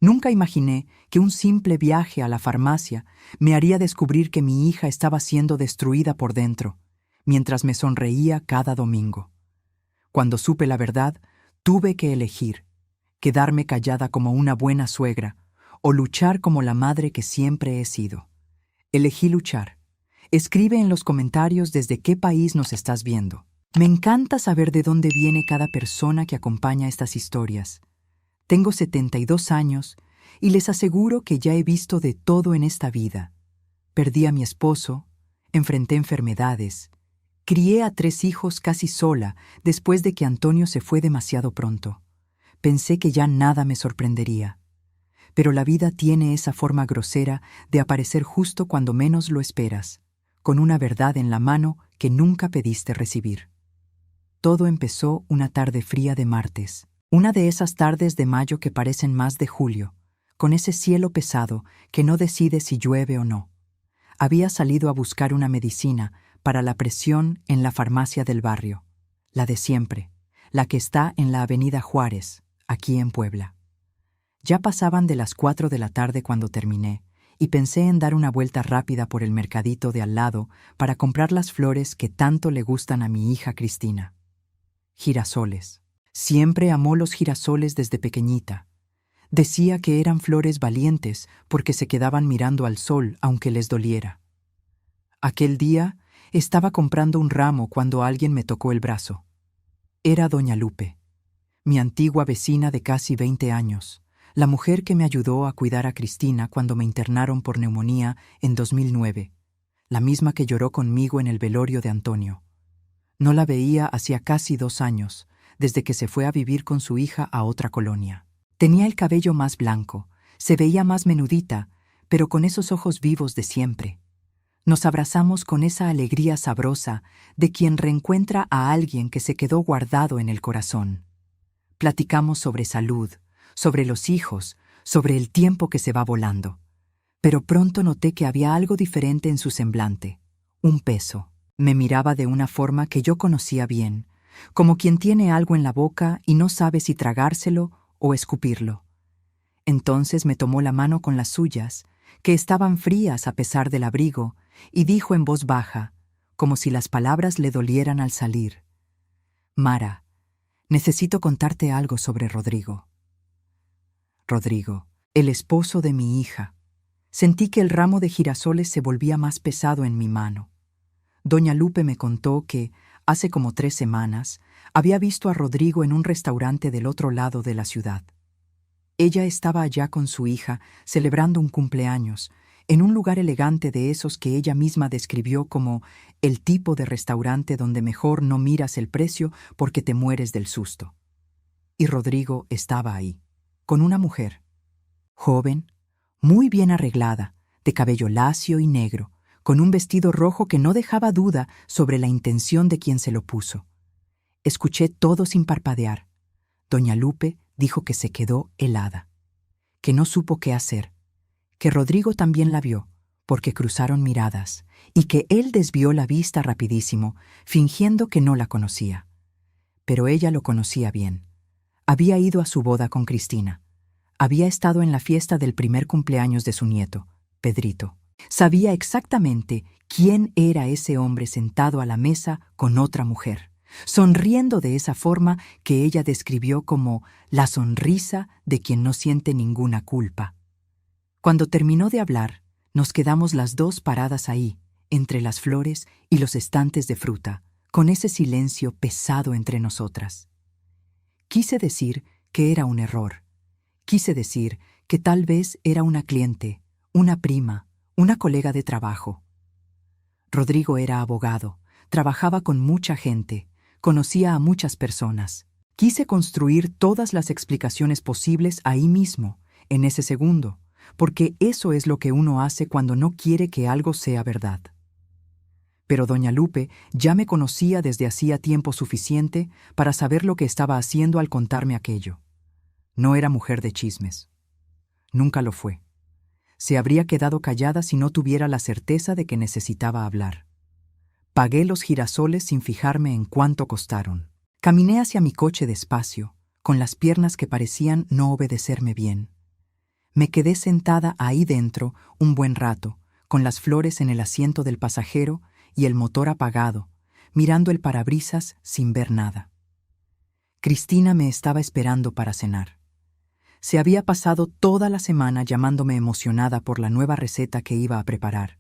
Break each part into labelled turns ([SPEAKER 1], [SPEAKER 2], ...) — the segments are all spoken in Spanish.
[SPEAKER 1] Nunca imaginé que un simple viaje a la farmacia me haría descubrir que mi hija estaba siendo destruida por dentro, mientras me sonreía cada domingo. Cuando supe la verdad, tuve que elegir: quedarme callada como una buena suegra o luchar como la madre que siempre he sido. Elegí luchar. Escribe en los comentarios desde qué país nos estás viendo. Me encanta saber de dónde viene cada persona que acompaña estas historias. Tengo 72 años y les aseguro que ya he visto de todo en esta vida. Perdí a mi esposo, enfrenté enfermedades, crié a 3 hijos casi sola después de que Antonio se fue demasiado pronto. Pensé que ya nada me sorprendería. Pero la vida tiene esa forma grosera de aparecer justo cuando menos lo esperas, con una verdad en la mano que nunca pediste recibir. Todo empezó una tarde fría de martes, una de esas tardes de mayo que parecen más de julio, con ese cielo pesado que no decide si llueve o no. Había salido a buscar una medicina para la presión en la farmacia del barrio, la de siempre, la que está en la Avenida Juárez, aquí en Puebla. Ya pasaban de las 4 de la tarde cuando terminé, y pensé en dar una vuelta rápida por el mercadito de al lado para comprar las flores que tanto le gustan a mi hija Cristina. Girasoles. Siempre amó los girasoles desde pequeñita. Decía que eran flores valientes porque se quedaban mirando al sol aunque les doliera. Aquel día estaba comprando un ramo cuando alguien me tocó el brazo. Era doña Lupe, mi antigua vecina de casi 20 años, la mujer que me ayudó a cuidar a Cristina cuando me internaron por neumonía en 2009, la misma que lloró conmigo en el velorio de Antonio. No la veía hacía casi 2 años, desde que se fue a vivir con su hija a otra colonia. Tenía el cabello más blanco, se veía más menudita, pero con esos ojos vivos de siempre. Nos abrazamos con esa alegría sabrosa de quien reencuentra a alguien que se quedó guardado en el corazón. Platicamos sobre salud, sobre los hijos, sobre el tiempo que se va volando. Pero pronto noté que había algo diferente en su semblante, un peso. Me miraba de una forma que yo conocía bien, como quien tiene algo en la boca y no sabe si tragárselo o escupirlo. Entonces me tomó la mano con las suyas, que estaban frías a pesar del abrigo, y dijo en voz baja, como si las palabras le dolieran al salir: «Mara, necesito contarte algo sobre Rodrigo». Rodrigo, el esposo de mi hija. Sentí que el ramo de girasoles se volvía más pesado en mi mano. Doña Lupe me contó que, hace como 3 semanas, había visto a Rodrigo en un restaurante del otro lado de la ciudad. Ella estaba allá con su hija, celebrando un cumpleaños, en un lugar elegante de esos que ella misma describió como el tipo de restaurante donde mejor no miras el precio porque te mueres del susto. Y Rodrigo estaba ahí, con una mujer, joven, muy bien arreglada, de cabello lacio y negro, con un vestido rojo que no dejaba duda sobre la intención de quien se lo puso. Escuché todo sin parpadear. Doña Lupe dijo que se quedó helada, que no supo qué hacer, que Rodrigo también la vio, porque cruzaron miradas, y que él desvió la vista rapidísimo, fingiendo que no la conocía. Pero ella lo conocía bien. Había ido a su boda con Cristina. Había estado en la fiesta del primer cumpleaños de su nieto, Pedrito. Sabía exactamente quién era ese hombre sentado a la mesa con otra mujer, sonriendo de esa forma que ella describió como la sonrisa de quien no siente ninguna culpa. Cuando terminó de hablar, nos quedamos las dos paradas ahí, entre las flores y los estantes de fruta, con ese silencio pesado entre nosotras. Quise decir que era un error. Quise decir que tal vez era una cliente, una prima, una colega de trabajo. Rodrigo era abogado, trabajaba con mucha gente, conocía a muchas personas. Quise construir todas las explicaciones posibles ahí mismo, en ese segundo, porque eso es lo que uno hace cuando no quiere que algo sea verdad. Pero doña Lupe ya me conocía desde hacía tiempo suficiente para saber lo que estaba haciendo al contarme aquello. No era mujer de chismes. Nunca lo fue. Se habría quedado callada si no tuviera la certeza de que necesitaba hablar. Pagué los girasoles sin fijarme en cuánto costaron. Caminé hacia mi coche despacio, con las piernas que parecían no obedecerme bien. Me quedé sentada ahí dentro un buen rato, con las flores en el asiento del pasajero y el motor apagado, mirando el parabrisas sin ver nada. Cristina me estaba esperando para cenar. Se había pasado toda la semana llamándome emocionada por la nueva receta que iba a preparar,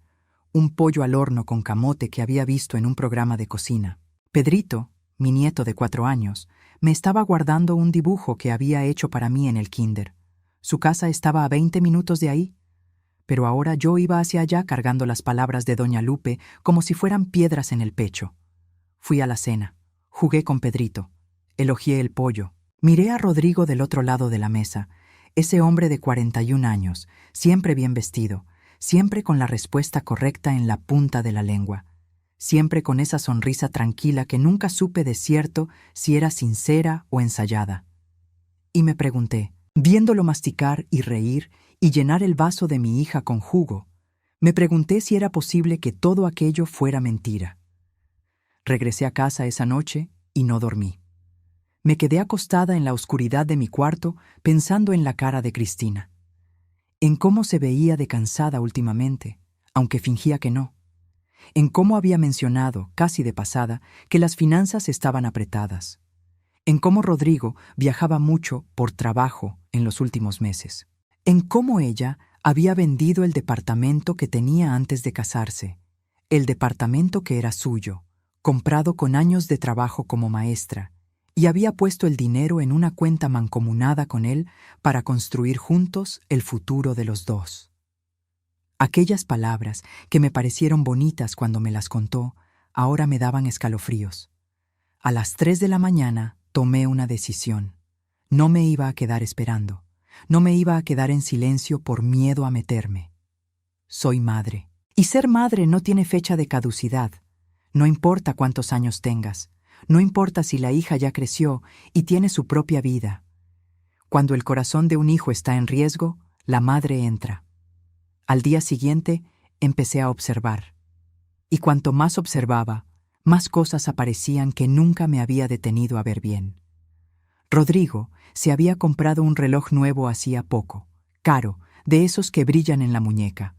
[SPEAKER 1] un pollo al horno con camote que había visto en un programa de cocina. Pedrito, mi nieto de 4 años, me estaba guardando un dibujo que había hecho para mí en el kinder. Su casa estaba a 20 minutos de ahí, pero ahora yo iba hacia allá cargando las palabras de doña Lupe como si fueran piedras en el pecho. Fui a la cena, jugué con Pedrito, elogié el pollo. Miré a Rodrigo del otro lado de la mesa, ese hombre de 41 años, siempre bien vestido, siempre con la respuesta correcta en la punta de la lengua, siempre con esa sonrisa tranquila que nunca supe de cierto si era sincera o ensayada. Y me pregunté, viéndolo masticar y reír y llenar el vaso de mi hija con jugo, me pregunté si era posible que todo aquello fuera mentira. Regresé a casa esa noche y no dormí. Me quedé acostada en la oscuridad de mi cuarto pensando en la cara de Cristina, en cómo se veía de cansada últimamente, aunque fingía que no, en cómo había mencionado, casi de pasada, que las finanzas estaban apretadas, en cómo Rodrigo viajaba mucho por trabajo en los últimos meses, en cómo ella había vendido el departamento que tenía antes de casarse, el departamento que era suyo, comprado con años de trabajo como maestra, y había puesto el dinero en una cuenta mancomunada con él para construir juntos el futuro de los dos. Aquellas palabras, que me parecieron bonitas cuando me las contó, ahora me daban escalofríos. A las 3 de la mañana tomé una decisión. No me iba a quedar esperando. No me iba a quedar en silencio por miedo a meterme. Soy madre. Y ser madre no tiene fecha de caducidad. No importa cuántos años tengas. No importa si la hija ya creció y tiene su propia vida. Cuando el corazón de un hijo está en riesgo, la madre entra. Al día siguiente, empecé a observar. Y cuanto más observaba, más cosas aparecían que nunca me había detenido a ver bien. Rodrigo se había comprado un reloj nuevo hacía poco, caro, de esos que brillan en la muñeca.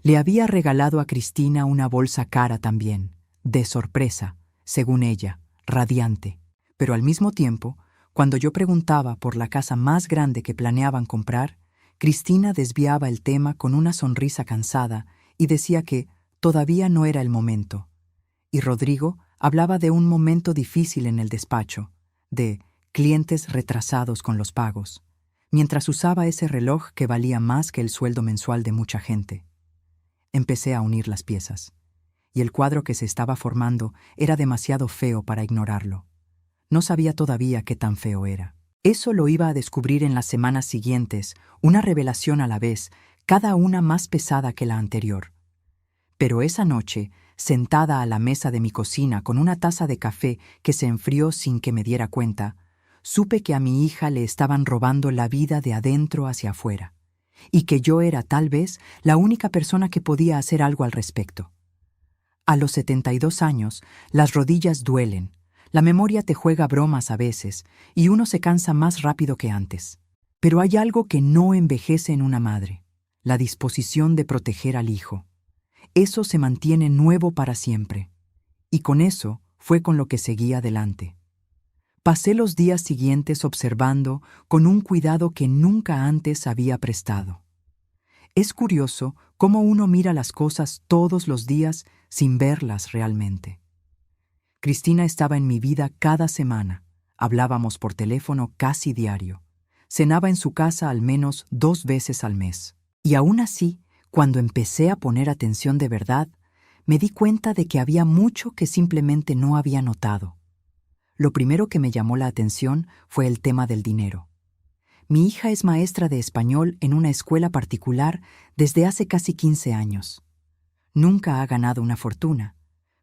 [SPEAKER 1] Le había regalado a Cristina una bolsa cara también, de sorpresa, según ella, radiante. Pero al mismo tiempo, cuando yo preguntaba por la casa más grande que planeaban comprar, Cristina desviaba el tema con una sonrisa cansada y decía que todavía no era el momento. Y Rodrigo hablaba de un momento difícil en el despacho, de clientes retrasados con los pagos, mientras usaba ese reloj que valía más que el sueldo mensual de mucha gente. Empecé a unir las piezas, y el cuadro que se estaba formando era demasiado feo para ignorarlo. No sabía todavía qué tan feo era. Eso lo iba a descubrir en las semanas siguientes, una revelación a la vez, cada una más pesada que la anterior. Pero esa noche, sentada a la mesa de mi cocina con una taza de café que se enfrió sin que me diera cuenta, supe que a mi hija le estaban robando la vida de adentro hacia afuera, y que yo era tal vez la única persona que podía hacer algo al respecto. A los 72 años, las rodillas duelen, la memoria te juega bromas a veces, y uno se cansa más rápido que antes. Pero hay algo que no envejece en una madre, la disposición de proteger al hijo. Eso se mantiene nuevo para siempre, y con eso fue con lo que seguí adelante. Pasé los días siguientes observando con un cuidado que nunca antes había prestado. Es curioso cómo uno mira las cosas todos los días sin verlas realmente. Cristina estaba en mi vida cada semana, hablábamos por teléfono casi diario, cenaba en su casa al menos 2 veces al mes. Y aún así, cuando empecé a poner atención de verdad, me di cuenta de que había mucho que simplemente no había notado. Lo primero que me llamó la atención fue el tema del dinero. Mi hija es maestra de español en una escuela particular desde hace casi 15 años. Nunca ha ganado una fortuna,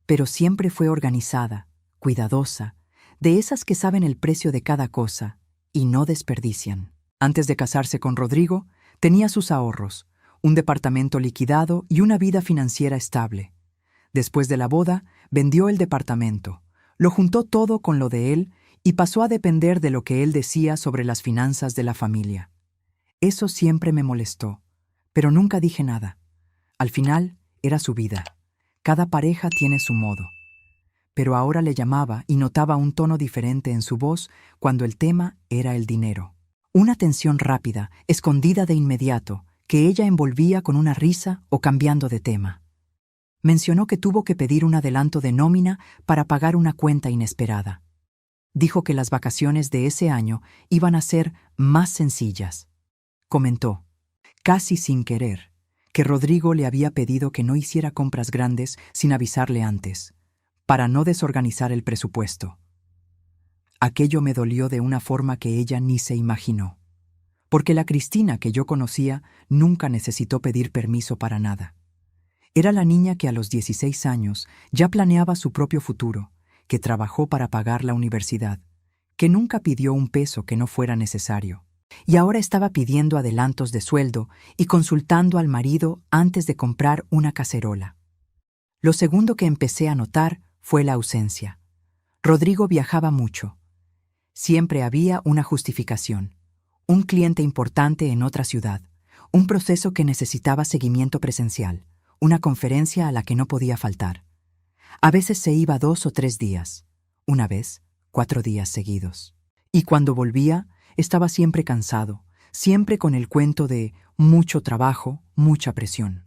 [SPEAKER 1] pero siempre fue organizada, cuidadosa, de esas que saben el precio de cada cosa y no desperdician. Antes de casarse con Rodrigo, tenía sus ahorros, un departamento liquidado y una vida financiera estable. Después de la boda, vendió el departamento, lo juntó todo con lo de él y pasó a depender de lo que él decía sobre las finanzas de la familia. Eso siempre me molestó, pero nunca dije nada. Al final, era su vida. Cada pareja tiene su modo. Pero ahora le llamaba y notaba un tono diferente en su voz cuando el tema era el dinero. Una tensión rápida, escondida de inmediato, que ella envolvía con una risa o cambiando de tema. Mencionó que tuvo que pedir un adelanto de nómina para pagar una cuenta inesperada. Dijo que las vacaciones de ese año iban a ser más sencillas. Comentó, casi sin querer, que Rodrigo le había pedido que no hiciera compras grandes sin avisarle antes, para no desorganizar el presupuesto. Aquello me dolió de una forma que ella ni se imaginó, porque la Cristina que yo conocía nunca necesitó pedir permiso para nada. Era la niña que a los 16 años ya planeaba su propio futuro, que trabajó para pagar la universidad, que nunca pidió un peso que no fuera necesario, y ahora estaba pidiendo adelantos de sueldo y consultando al marido antes de comprar una cacerola. Lo segundo que empecé a notar fue la ausencia. Rodrigo viajaba mucho. Siempre había una justificación, un cliente importante en otra ciudad, un proceso que necesitaba seguimiento presencial, una conferencia a la que no podía faltar. A veces se iba 2 o 3 días, una vez 4 días seguidos. Y cuando volvía, estaba siempre cansado, siempre con el cuento de mucho trabajo, mucha presión.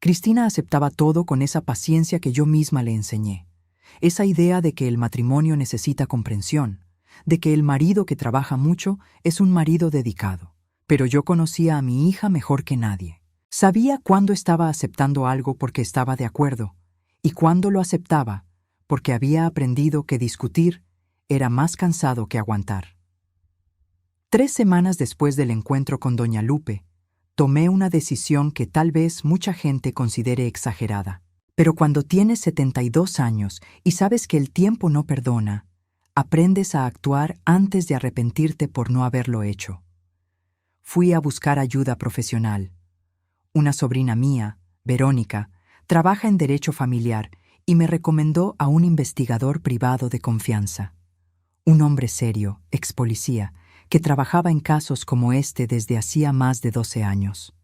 [SPEAKER 1] Cristina aceptaba todo con esa paciencia que yo misma le enseñé, esa idea de que el matrimonio necesita comprensión, de que el marido que trabaja mucho es un marido dedicado. Pero yo conocía a mi hija mejor que nadie. Sabía cuándo estaba aceptando algo porque estaba de acuerdo, y cuándo lo aceptaba porque había aprendido que discutir era más cansado que aguantar. 3 semanas después del encuentro con doña Lupe, tomé una decisión que tal vez mucha gente considere exagerada. Pero cuando tienes 72 años y sabes que el tiempo no perdona, aprendes a actuar antes de arrepentirte por no haberlo hecho. Fui a buscar ayuda profesional. Una sobrina mía, Verónica, trabaja en derecho familiar y me recomendó a un investigador privado de confianza. Un hombre serio, ex policía, que trabajaba en casos como este desde hacía más de 12 años.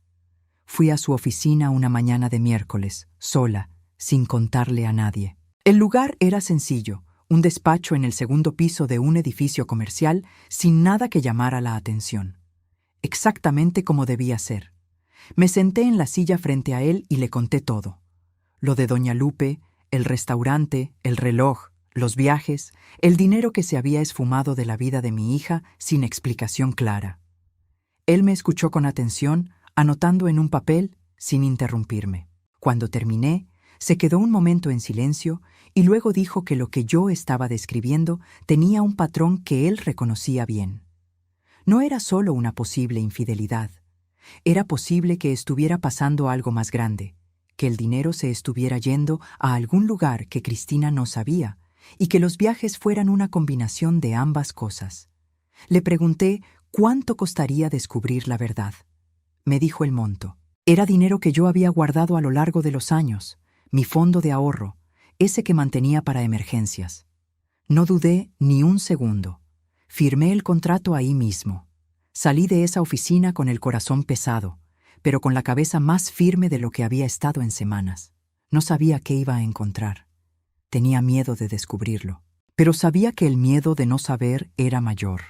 [SPEAKER 1] Fui a su oficina una mañana de miércoles, sola, sin contarle a nadie. El lugar era sencillo, un despacho en el segundo piso de un edificio comercial sin nada que llamara la atención. Exactamente como debía ser. Me senté en la silla frente a él y le conté todo. Lo de doña Lupe, el restaurante, el reloj, los viajes, el dinero que se había esfumado de la vida de mi hija sin explicación clara. Él me escuchó con atención, anotando en un papel, sin interrumpirme. Cuando terminé, se quedó un momento en silencio y luego dijo que lo que yo estaba describiendo tenía un patrón que él reconocía bien. No era solo una posible infidelidad. Era posible que estuviera pasando algo más grande, que el dinero se estuviera yendo a algún lugar que Cristina no sabía y que los viajes fueran una combinación de ambas cosas. Le pregunté cuánto costaría descubrir la verdad. Me dijo el monto. Era dinero que yo había guardado a lo largo de los años, mi fondo de ahorro, ese que mantenía para emergencias. No dudé ni un segundo. Firmé el contrato ahí mismo. Salí de esa oficina con el corazón pesado, pero con la cabeza más firme de lo que había estado en semanas. No sabía qué iba a encontrar. Tenía miedo de descubrirlo, pero sabía que el miedo de no saber era mayor.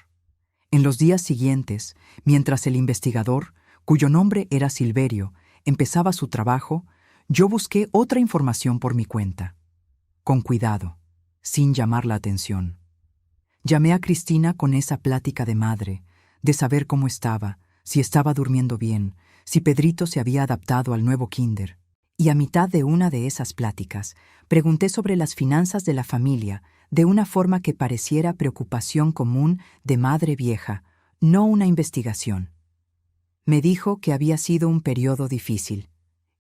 [SPEAKER 1] En los días siguientes, mientras el investigador, cuyo nombre era Silverio, empezaba su trabajo, yo busqué otra información por mi cuenta. Con cuidado, sin llamar la atención. Llamé a Cristina con esa plática de madre, de saber cómo estaba, si estaba durmiendo bien, si Pedrito se había adaptado al nuevo kinder. Y a mitad de una de esas pláticas, pregunté sobre las finanzas de la familia, de una forma que pareciera preocupación común de madre vieja, no una investigación. Me dijo que había sido un periodo difícil,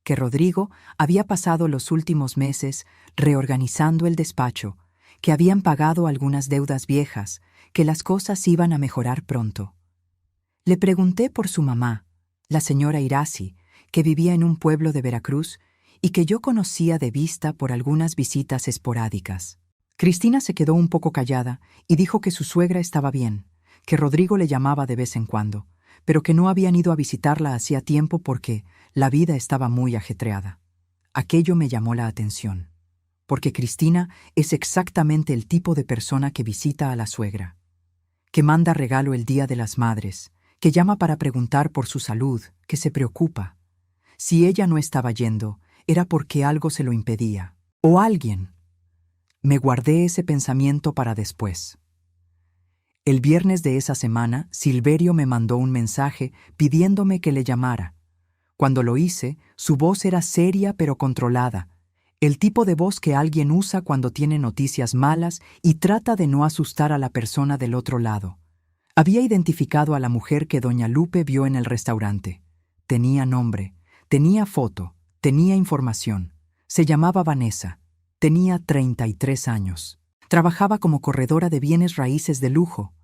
[SPEAKER 1] que Rodrigo había pasado los últimos meses reorganizando el despacho, que habían pagado algunas deudas viejas, que las cosas iban a mejorar pronto. Le pregunté por su mamá, la señora Irasi, que vivía en un pueblo de Veracruz y que yo conocía de vista por algunas visitas esporádicas. Cristina se quedó un poco callada y dijo que su suegra estaba bien, que Rodrigo le llamaba de vez en cuando, pero que no habían ido a visitarla hacía tiempo porque la vida estaba muy ajetreada. Aquello me llamó la atención, porque Cristina es exactamente el tipo de persona que visita a la suegra, que manda regalo el Día de las Madres, que llama para preguntar por su salud, que se preocupa. Si ella no estaba yendo, era porque algo se lo impedía, o alguien. Me guardé ese pensamiento para después. El viernes de esa semana, Silverio me mandó un mensaje pidiéndome que le llamara. Cuando lo hice, su voz era seria pero controlada, el tipo de voz que alguien usa cuando tiene noticias malas y trata de no asustar a la persona del otro lado. Había identificado a la mujer que doña Lupe vio en el restaurante. Tenía nombre, tenía foto, tenía información. Se llamaba Vanessa. Tenía 33 años. Trabajaba como corredora de bienes raíces de lujo.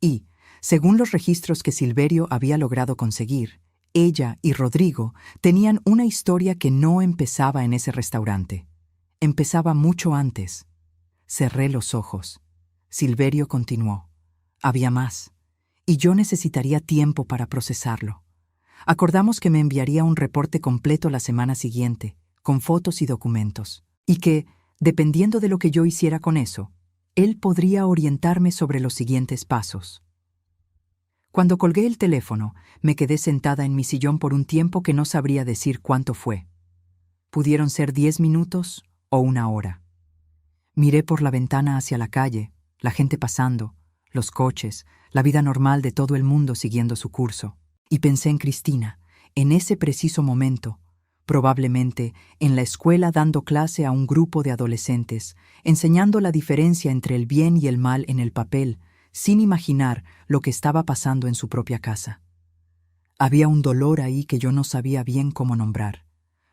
[SPEAKER 1] Y, según los registros que Silverio había logrado conseguir, ella y Rodrigo tenían una historia que no empezaba en ese restaurante. Empezaba mucho antes. Cerré los ojos. Silverio continuó. Había más. Y yo necesitaría tiempo para procesarlo. Acordamos que me enviaría un reporte completo la semana siguiente, con fotos y documentos, y que, dependiendo de lo que yo hiciera con eso, él podría orientarme sobre los siguientes pasos. Cuando colgué el teléfono, me quedé sentada en mi sillón por un tiempo que no sabría decir cuánto fue. Pudieron ser 10 minutos o 1 hora. Miré por la ventana hacia la calle, la gente pasando, los coches, la vida normal de todo el mundo siguiendo su curso. Y pensé en Cristina, en ese preciso momento, probablemente en la escuela dando clase a un grupo de adolescentes, enseñando la diferencia entre el bien y el mal en el papel, sin imaginar lo que estaba pasando en su propia casa. Había un dolor ahí que yo no sabía bien cómo nombrar.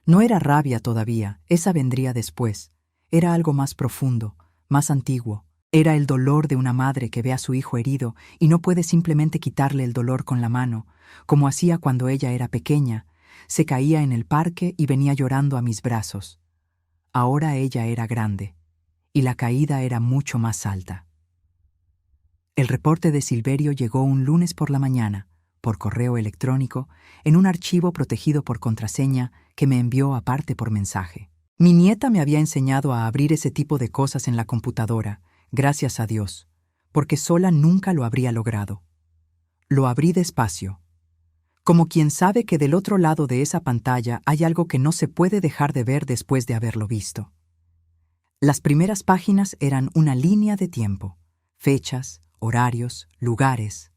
[SPEAKER 1] No era rabia todavía, esa vendría después. Era algo más profundo, más antiguo. Era el dolor de una madre que ve a su hijo herido y no puede simplemente quitarle el dolor con la mano, como hacía cuando ella era pequeña. Se caía en el parque y venía llorando a mis brazos. Ahora ella era grande, y la caída era mucho más alta. El reporte de Silverio llegó un lunes por la mañana, por correo electrónico, en un archivo protegido por contraseña que me envió aparte por mensaje. Mi nieta me había enseñado a abrir ese tipo de cosas en la computadora, gracias a Dios, porque sola nunca lo habría logrado. Lo abrí despacio, como quien sabe que del otro lado de esa pantalla hay algo que no se puede dejar de ver después de haberlo visto. Las primeras páginas eran una línea de tiempo, fechas, horarios, lugares.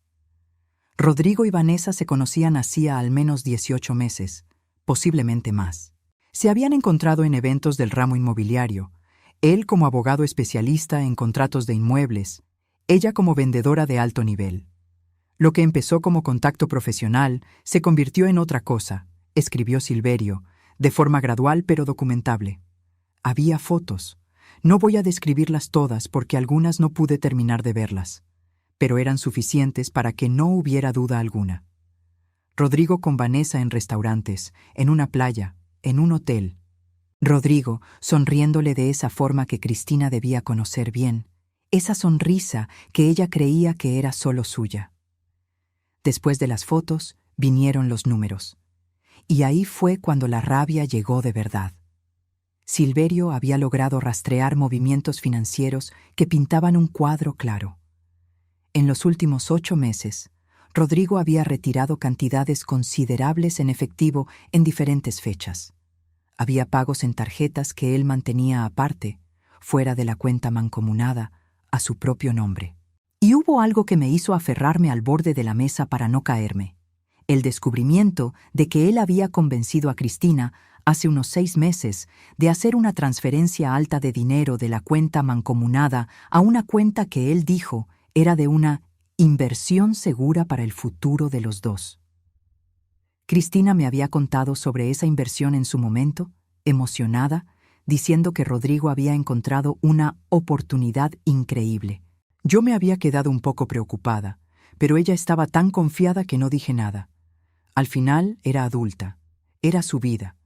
[SPEAKER 1] Rodrigo y Vanessa se conocían hacía al menos 18 meses, posiblemente más. Se habían encontrado en eventos del ramo inmobiliario, él como abogado especialista en contratos de inmuebles, ella como vendedora de alto nivel. Lo que empezó como contacto profesional se convirtió en otra cosa, escribió Silverio, de forma gradual pero documentable. Había fotos. No voy a describirlas todas porque algunas no pude terminar de verlas, pero eran suficientes para que no hubiera duda alguna. Rodrigo con Vanessa en restaurantes, en una playa, en un hotel. Rodrigo sonriéndole de esa forma que Cristina debía conocer bien, esa sonrisa que ella creía que era solo suya. Después de las fotos, vinieron los números. Y ahí fue cuando la rabia llegó de verdad. Silverio había logrado rastrear movimientos financieros que pintaban un cuadro claro. En los últimos 8 meses, Rodrigo había retirado cantidades considerables en efectivo en diferentes fechas. Había pagos en tarjetas que él mantenía aparte, fuera de la cuenta mancomunada, a su propio nombre. Y hubo algo que me hizo aferrarme al borde de la mesa para no caerme. El descubrimiento de que él había convencido a Cristina, hace unos 6 meses, de hacer una transferencia alta de dinero de la cuenta mancomunada a una cuenta que él dijo era de una inversión segura para el futuro de los dos. Cristina me había contado sobre esa inversión en su momento, emocionada, diciendo que Rodrigo había encontrado una oportunidad increíble. Yo me había quedado un poco preocupada, pero ella estaba tan confiada que no dije nada. Al final era adulta, era su vida.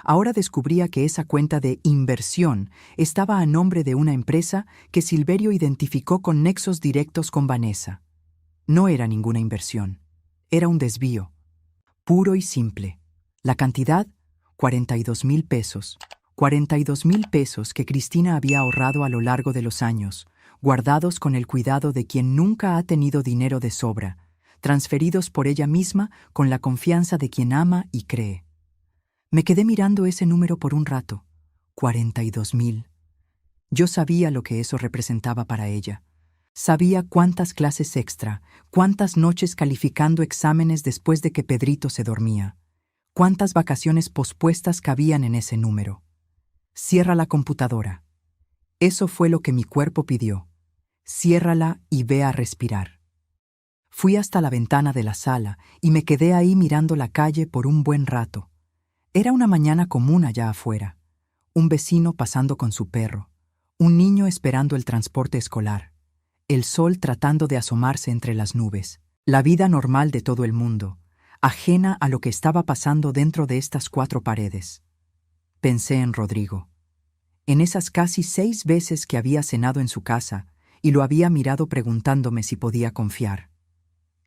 [SPEAKER 1] Ahora descubría que esa cuenta de inversión estaba a nombre de una empresa que Silverio identificó con nexos directos con Vanessa. No era ninguna inversión, Era un desvío, puro y simple. La cantidad, 42,000 pesos. 42,000 pesos que Cristina había ahorrado a lo largo de los años, guardados con el cuidado de quien nunca ha tenido dinero de sobra, transferidos por ella misma con la confianza de quien ama y cree. Me quedé mirando ese número por un rato. 42,000. Yo sabía lo que eso representaba para ella. Sabía cuántas clases extra, cuántas noches calificando exámenes después de que Pedrito se dormía, cuántas vacaciones pospuestas cabían en ese número. Cierra la computadora. Eso fue lo que mi cuerpo pidió. Ciérrala y ve a respirar. Fui hasta la ventana de la sala y me quedé ahí mirando la calle por un buen rato. Era una mañana común allá afuera. Un vecino pasando con su perro, un niño esperando el transporte escolar, el sol tratando de asomarse entre las nubes, la vida normal de todo el mundo, ajena a lo que estaba pasando dentro de estas 4 paredes. Pensé en Rodrigo, en esas casi 6 veces que había cenado en su casa y lo había mirado preguntándome si podía confiar.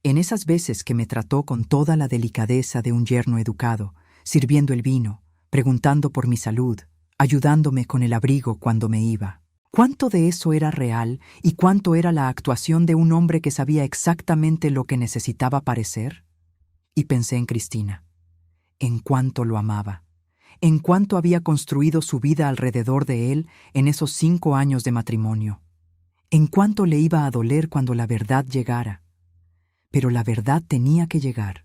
[SPEAKER 1] En esas veces que me trató con toda la delicadeza de un yerno educado, sirviendo el vino, preguntando por mi salud, ayudándome con el abrigo cuando me iba. ¿Cuánto de eso era real y cuánto era la actuación de un hombre que sabía exactamente lo que necesitaba parecer? Y pensé en Cristina, en cuánto lo amaba, en cuánto había construido su vida alrededor de él en esos 5 años de matrimonio, en cuánto le iba a doler cuando la verdad llegara. Pero la verdad tenía que llegar.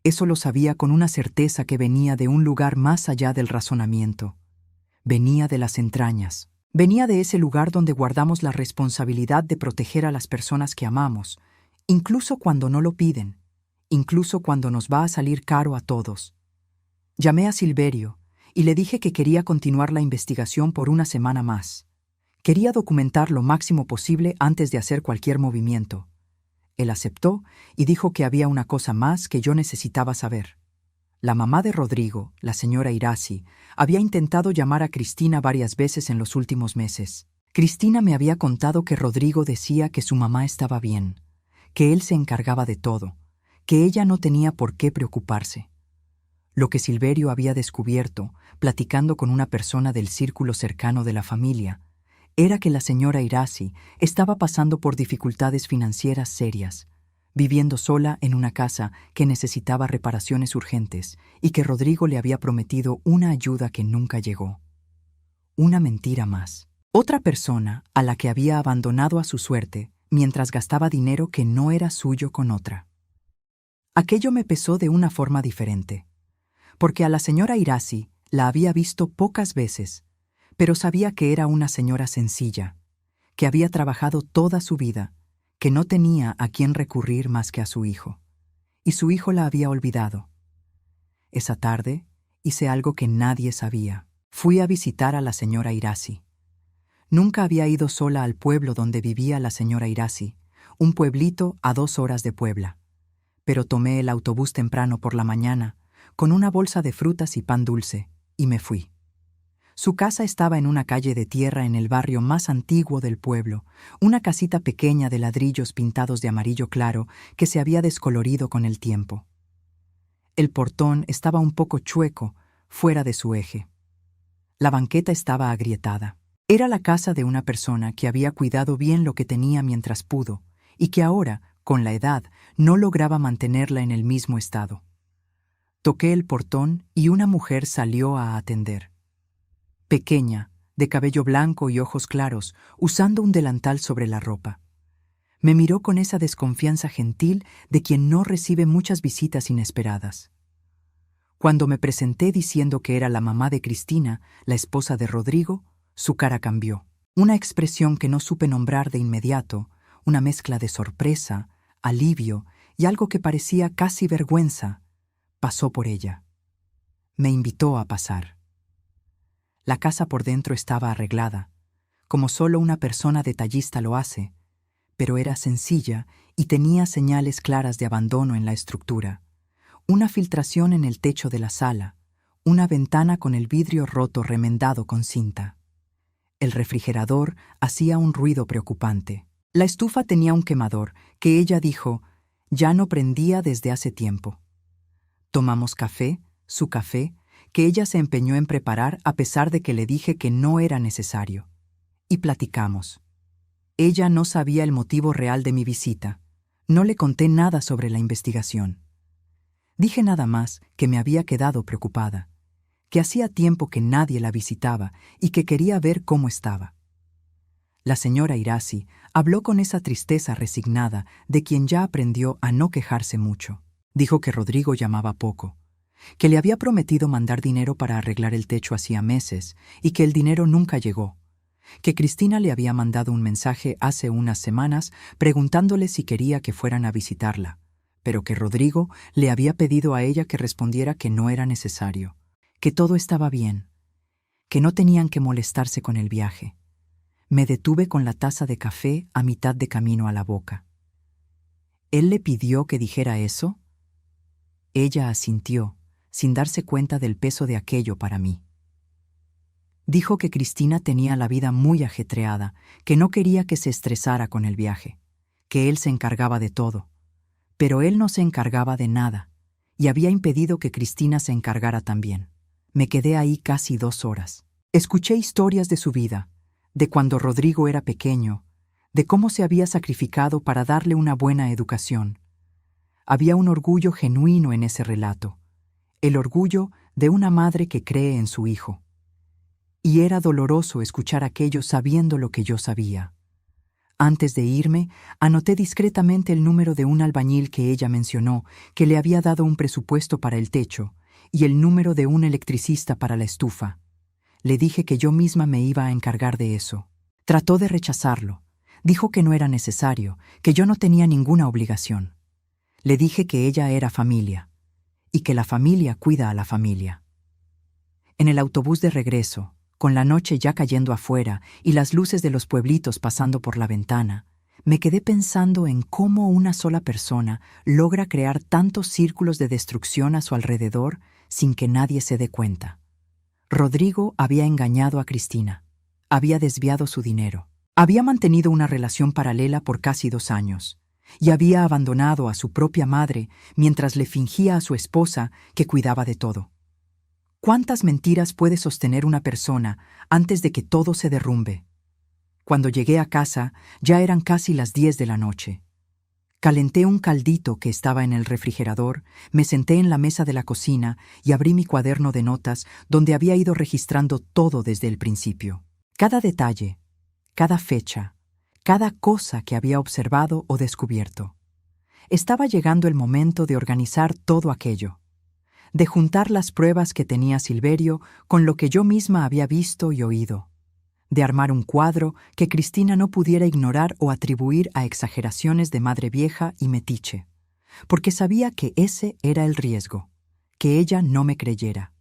[SPEAKER 1] Eso lo sabía con una certeza que venía de un lugar más allá del razonamiento. Venía de las entrañas. Venía de ese lugar donde guardamos la responsabilidad de proteger a las personas que amamos, incluso cuando no lo piden, incluso cuando nos va a salir caro a todos. Llamé a Silverio y le dije que quería continuar la investigación por una semana más. Quería documentar lo máximo posible antes de hacer cualquier movimiento. Él aceptó y dijo que había una cosa más que yo necesitaba saber. La mamá de Rodrigo, la señora Irasi, había intentado llamar a Cristina varias veces en los últimos meses. Cristina me había contado que Rodrigo decía que su mamá estaba bien, que él se encargaba de todo, que ella no tenía por qué preocuparse. Lo que Silverio había descubierto, platicando con una persona del círculo cercano de la familia, era que la señora Irasi estaba pasando por dificultades financieras serias, viviendo sola en una casa que necesitaba reparaciones urgentes y que Rodrigo le había prometido una ayuda que nunca llegó. Una mentira más. Otra persona a la que había abandonado a su suerte mientras gastaba dinero que no era suyo con otra. Aquello me pesó de una forma diferente, porque a la señora Irasi la había visto pocas veces, pero sabía que era una señora sencilla, que había trabajado toda su vida, que no tenía a quién recurrir más que a su hijo, y su hijo la había olvidado. Esa tarde hice algo que nadie sabía. Fui a visitar a la señora Irasi. Nunca había ido sola al pueblo donde vivía la señora Irasi, un pueblito a 2 horas de Puebla, pero tomé el autobús temprano por la mañana, con una bolsa de frutas y pan dulce, y me fui. Su casa estaba en una calle de tierra en el barrio más antiguo del pueblo, una casita pequeña de ladrillos pintados de amarillo claro que se había descolorido con el tiempo. El portón estaba un poco chueco, fuera de su eje. La banqueta estaba agrietada. Era la casa de una persona que había cuidado bien lo que tenía mientras pudo, y que ahora, con la edad, no lograba mantenerla en el mismo estado. Toqué el portón y una mujer salió a atender. Pequeña, de cabello blanco y ojos claros, usando un delantal sobre la ropa. Me miró con esa desconfianza gentil de quien no recibe muchas visitas inesperadas. Cuando me presenté diciendo que era la mamá de Cristina, la esposa de Rodrigo, su cara cambió. Una expresión que no supe nombrar de inmediato, una mezcla de sorpresa, alivio y algo que parecía casi vergüenza, pasó por ella. Me invitó a pasar. La casa por dentro estaba arreglada, como solo una persona detallista lo hace, pero era sencilla y tenía señales claras de abandono en la estructura. Una filtración en el techo de la sala, una ventana con el vidrio roto remendado con cinta. El refrigerador hacía un ruido preocupante. La estufa tenía un quemador que ella dijo, Ya no prendía desde hace tiempo. Tomamos café, su café, que ella se empeñó en preparar a pesar de que le dije que no era necesario. Y platicamos. Ella no sabía el motivo real de mi visita. No le conté nada sobre la investigación. Dije nada más que me había quedado preocupada, que hacía tiempo que nadie la visitaba y que quería ver cómo estaba. La señora Hirasi habló con esa tristeza resignada de quien ya aprendió a no quejarse mucho. Dijo que Rodrigo llamaba poco, que le había prometido mandar dinero para arreglar el techo hacía meses y que el dinero nunca llegó, que Cristina le había mandado un mensaje hace unas semanas preguntándole si quería que fueran a visitarla, pero que Rodrigo le había pedido a ella que respondiera que no era necesario, que todo estaba bien, que no tenían que molestarse con el viaje. Me detuve con la taza de café a mitad de camino a la boca. ¿Él le pidió que dijera eso? Ella asintió, sin darse cuenta del peso de aquello para mí. Dijo que Cristina tenía la vida muy ajetreada, que no quería que se estresara con el viaje, que él se encargaba de todo. Pero él no se encargaba de nada, y había impedido que Cristina se encargara también. Me quedé ahí casi 2 horas. Escuché historias de su vida, de cuando Rodrigo era pequeño, de cómo se había sacrificado para darle una buena educación. Había un orgullo genuino en ese relato, el orgullo de una madre que cree en su hijo. Y era doloroso escuchar aquello sabiendo lo que yo sabía. Antes de irme, anoté discretamente el número de un albañil que ella mencionó, que le había dado un presupuesto para el techo, y el número de un electricista para la estufa. Le dije que yo misma me iba a encargar de eso. Trató de rechazarlo. Dijo que no era necesario, que yo no tenía ninguna obligación. Le dije que ella era familia, y que la familia cuida a la familia. En el autobús de regreso, con la noche ya cayendo afuera y las luces de los pueblitos pasando por la ventana, me quedé pensando en cómo una sola persona logra crear tantos círculos de destrucción a su alrededor sin que nadie se dé cuenta. Rodrigo había engañado a Cristina, había desviado su dinero, había mantenido una relación paralela por casi 2 años y había abandonado a su propia madre mientras le fingía a su esposa que cuidaba de todo. ¿Cuántas mentiras puede sostener una persona antes de que todo se derrumbe? Cuando llegué a casa, ya eran casi las 10 de la noche. Calenté un caldito que estaba en el refrigerador, me senté en la mesa de la cocina y abrí mi cuaderno de notas donde había ido registrando todo desde el principio. Cada detalle, cada fecha, cada cosa que había observado o descubierto. Estaba llegando el momento de organizar todo aquello, de juntar las pruebas que tenía Silverio con lo que yo misma había visto y oído, de armar un cuadro que Cristina no pudiera ignorar o atribuir a exageraciones de madre vieja y metiche, porque sabía que ese era el riesgo, que ella no me creyera,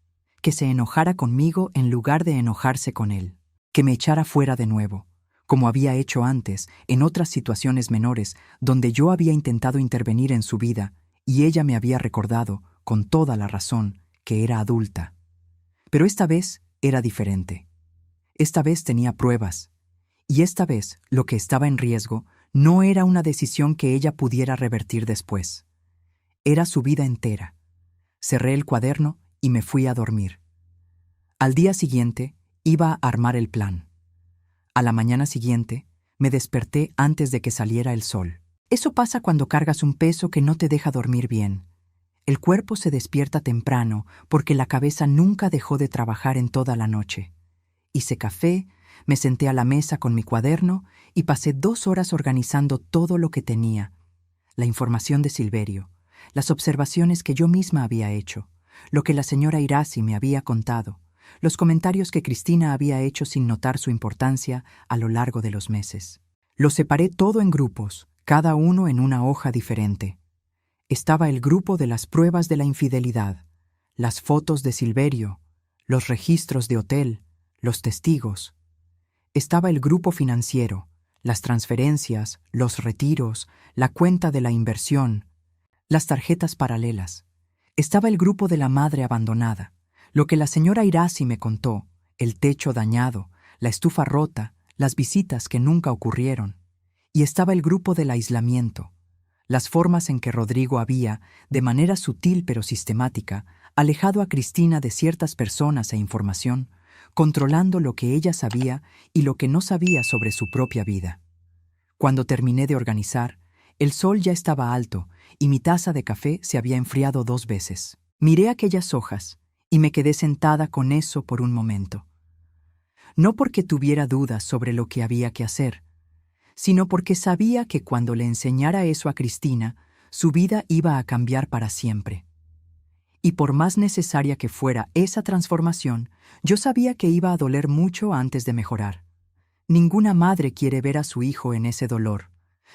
[SPEAKER 1] que se enojara conmigo en lugar de enojarse con él, que me echara fuera de nuevo, como había hecho antes en otras situaciones menores donde yo había intentado intervenir en su vida y ella me había recordado, con toda la razón, que era adulta. Pero esta vez era diferente. Esta vez tenía pruebas, y esta vez lo que estaba en riesgo no era una decisión que ella pudiera revertir después. Era su vida entera. Cerré el cuaderno y me fui a dormir. Al día siguiente iba a armar el plan. A la mañana siguiente me desperté antes de que saliera el sol. Eso pasa cuando cargas un peso que no te deja dormir bien. El cuerpo se despierta temprano porque la cabeza nunca dejó de trabajar en toda la noche. Hice café, me senté a la mesa con mi cuaderno y pasé 2 horas organizando todo lo que tenía. La información de Silverio, las observaciones que yo misma había hecho, lo que la señora Hirasi me había contado, los comentarios que Cristina había hecho sin notar su importancia a lo largo de los meses. Lo separé todo en grupos, cada uno en una hoja diferente. Estaba el grupo de las pruebas de la infidelidad, las fotos de Silverio, los registros de hotel, los testigos. Estaba el grupo financiero, las transferencias, los retiros, la cuenta de la inversión, las tarjetas paralelas. Estaba el grupo de la madre abandonada, lo que la señora Hirasi me contó, el techo dañado, la estufa rota, las visitas que nunca ocurrieron. Y estaba el grupo del aislamiento, las formas en que Rodrigo había, de manera sutil pero sistemática, alejado a Cristina de ciertas personas e información, controlando lo que ella sabía y lo que no sabía sobre su propia vida. Cuando terminé de organizar, el sol ya estaba alto y mi taza de café se había enfriado 2 veces. Miré aquellas hojas y me quedé sentada con eso por un momento. No porque tuviera dudas sobre lo que había que hacer, sino porque sabía que cuando le enseñara eso a Cristina, su vida iba a cambiar para siempre. Y por más necesaria que fuera esa transformación, yo sabía que iba a doler mucho antes de mejorar. Ninguna madre quiere ver a su hijo en ese dolor,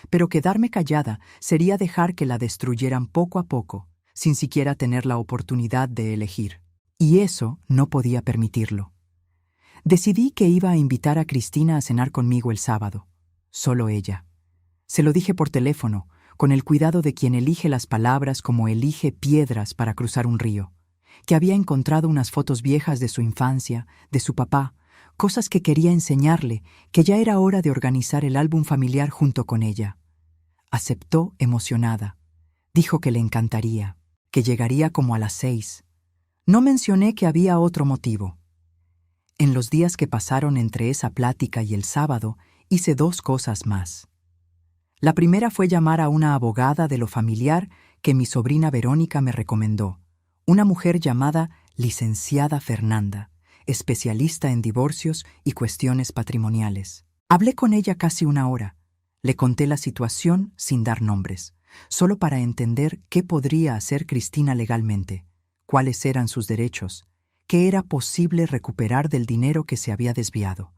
[SPEAKER 1] pero quedarme callada sería dejar que la destruyeran poco a poco, sin siquiera tener la oportunidad de elegir. Y eso no podía permitirlo. Decidí que iba a invitar a Cristina a cenar conmigo el sábado. Solo ella. Se lo dije por teléfono, con el cuidado de quien elige las palabras como elige piedras para cruzar un río, que había encontrado unas fotos viejas de su infancia, de su papá, cosas que quería enseñarle, que ya era hora de organizar el álbum familiar junto con ella. Aceptó emocionada. Dijo que le encantaría, que llegaría como a las 6. No mencioné que había otro motivo. En los días que pasaron entre esa plática y el sábado, hice 2 cosas más. La primera fue llamar a una abogada de lo familiar que mi sobrina Verónica me recomendó, una mujer llamada licenciada Fernanda, especialista en divorcios y cuestiones patrimoniales. Hablé con ella casi 1 hora. Le conté la situación sin dar nombres, solo para entender qué podría hacer Cristina legalmente, cuáles eran sus derechos, qué era posible recuperar del dinero que se había desviado.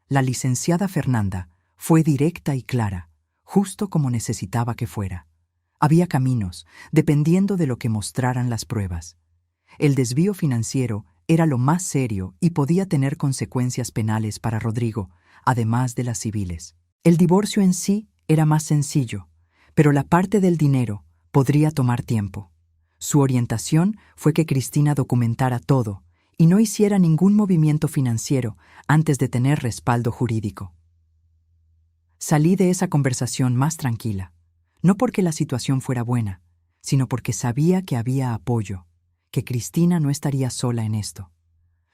[SPEAKER 1] La licenciada Fernanda fue directa y clara, justo como necesitaba que fuera. Había caminos, dependiendo de lo que mostraran las pruebas. El desvío financiero era lo más serio y podía tener consecuencias penales para Rodrigo, además de las civiles. El divorcio en sí era más sencillo, pero la parte del dinero podría tomar tiempo. Su orientación fue que Cristina documentara todo y no hiciera ningún movimiento financiero antes de tener respaldo jurídico. Salí de esa conversación más tranquila, no porque la situación fuera buena, sino porque sabía que había apoyo, que Cristina no estaría sola en esto.